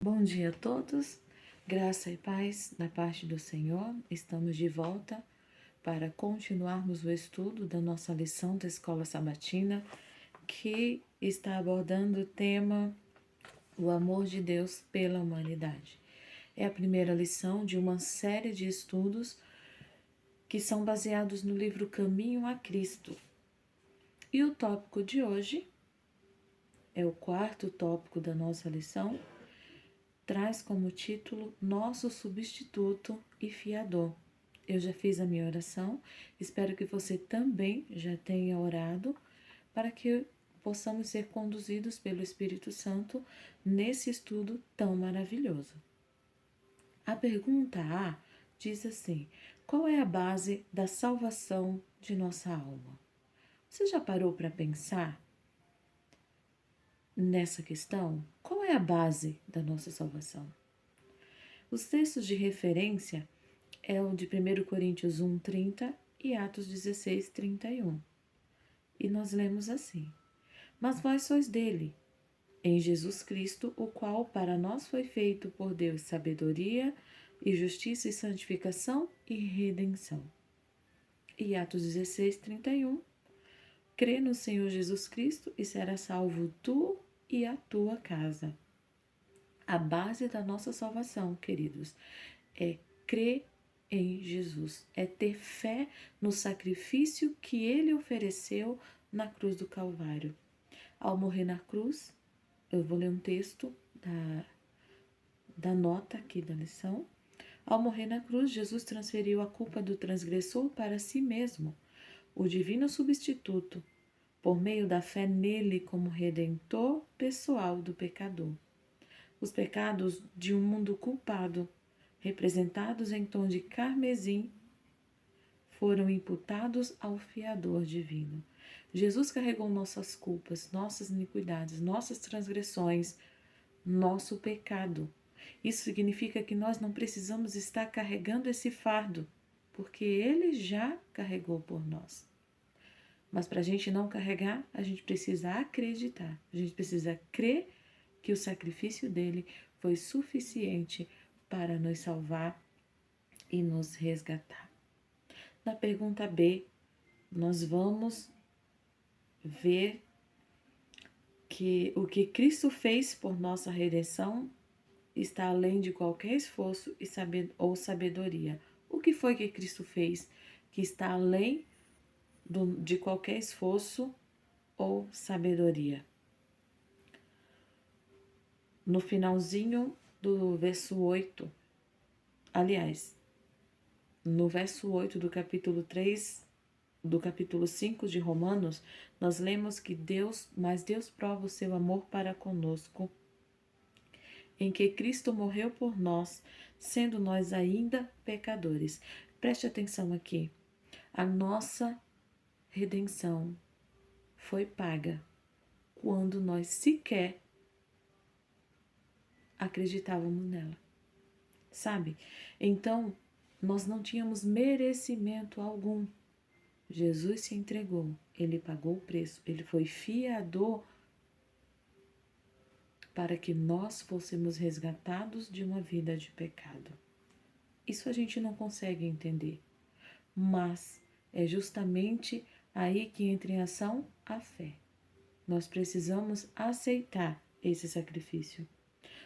Bom dia a todos, graça e paz da parte do Senhor. Estamos de volta para continuarmos o estudo da nossa lição da Escola Sabatina, que está abordando o tema O amor de Deus pela humanidade. É a primeira lição de uma série de estudos que são baseados no livro Caminho a Cristo. E o tópico de hoje é o quarto tópico da nossa lição. Traz como título Nosso Substituto e Fiador. Eu já fiz a minha oração, espero que você também já tenha orado para que possamos ser conduzidos pelo Espírito Santo nesse estudo tão maravilhoso. A pergunta A diz assim: qual é a base da salvação de nossa alma? Você já parou para pensar nessa questão? Qual é a base da nossa salvação? Os textos de referência é o de 1 Coríntios 1:30 e Atos 16:31. E nós lemos assim: Mas vós sois dele, em Jesus Cristo, o qual para nós foi feito por Deus sabedoria e justiça e santificação e redenção. E Atos 16:31. Crê no Senhor Jesus Cristo e será salvo tu e a tua casa. A base da nossa salvação, queridos, é crer em Jesus, é ter fé no sacrifício que ele ofereceu na cruz do Calvário. Ao morrer na cruz, eu vou ler um texto da nota aqui da lição. Ao morrer na cruz, Jesus transferiu a culpa do transgressor para si mesmo, o divino substituto, por meio da fé nele como redentor pessoal do pecador. Os pecados de um mundo culpado, representados em tom de carmesim, foram imputados ao fiador divino. Jesus carregou nossas culpas, nossas iniquidades, nossas transgressões, nosso pecado. Isso significa que nós não precisamos estar carregando esse fardo, porque ele já carregou por nós. Mas para a gente não carregar, a gente precisa acreditar, a gente precisa crer que o sacrifício dele foi suficiente para nos salvar e nos resgatar. Na pergunta B, nós vamos ver que o que Cristo fez por nossa redenção está além de qualquer esforço ou sabedoria. O que foi que Cristo fez que está além de qualquer esforço ou sabedoria? No finalzinho do verso 8, aliás, no verso 8 do capítulo 3, do capítulo 5 de Romanos, nós lemos que Deus prova o seu amor para conosco, em que Cristo morreu por nós, sendo nós ainda pecadores. Preste atenção aqui. A nossa redenção foi paga quando nós sequer acreditávamos nela. Sabe? Então, nós não tínhamos merecimento algum. Jesus se entregou, ele pagou o preço, ele foi fiador para que nós fôssemos resgatados de uma vida de pecado. Isso a gente não consegue entender, mas é justamente aí que entra em ação a fé. Nós precisamos aceitar esse sacrifício.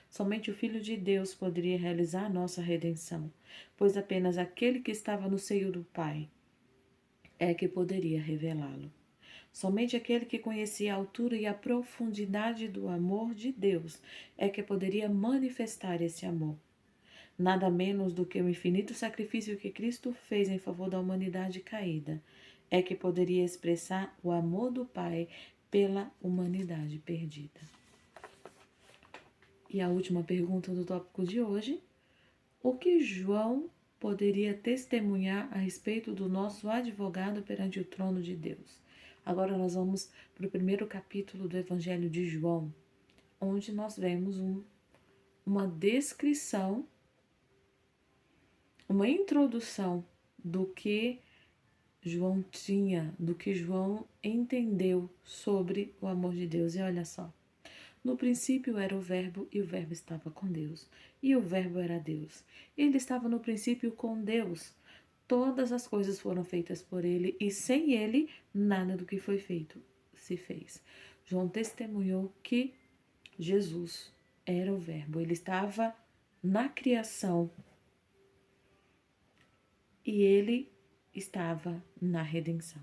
Somente o Filho de Deus poderia realizar a nossa redenção, pois apenas aquele que estava no seio do Pai é que poderia revelá-lo. Somente aquele que conhecia a altura e a profundidade do amor de Deus é que poderia manifestar esse amor. Nada menos do que o infinito sacrifício que Cristo fez em favor da humanidade caída é que poderia expressar o amor do Pai pela humanidade perdida. E a última pergunta do tópico de hoje: o que João poderia testemunhar a respeito do nosso advogado perante o trono de Deus? Agora nós vamos para o primeiro capítulo do Evangelho de João, onde nós vemos uma descrição, uma introdução do que João tinha, do que João entendeu sobre o amor de Deus. E olha só, No princípio era o Verbo, e o Verbo estava com Deus, e o Verbo era Deus. Ele estava no princípio com Deus. Todas as coisas foram feitas por ele, e sem ele, nada do que foi feito se fez. João testemunhou que Jesus era o Verbo, ele estava na criação e ele estava na redenção.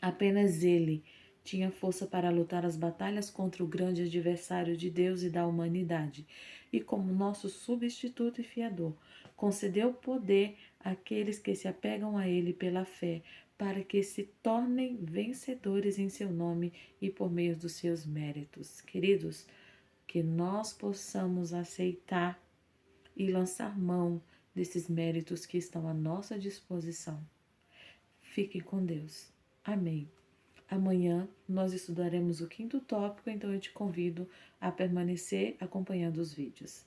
Apenas ele tinha força para lutar as batalhas contra o grande adversário de Deus e da humanidade, e como nosso substituto e fiador, concedeu poder àqueles que se apegam a ele pela fé, para que se tornem vencedores em seu nome e por meio dos seus méritos. Queridos, que nós possamos aceitar e lançar mão desses méritos que estão à nossa disposição. Fiquem com Deus. Amém. Amanhã nós estudaremos o quinto tópico, então eu te convido a permanecer acompanhando os vídeos.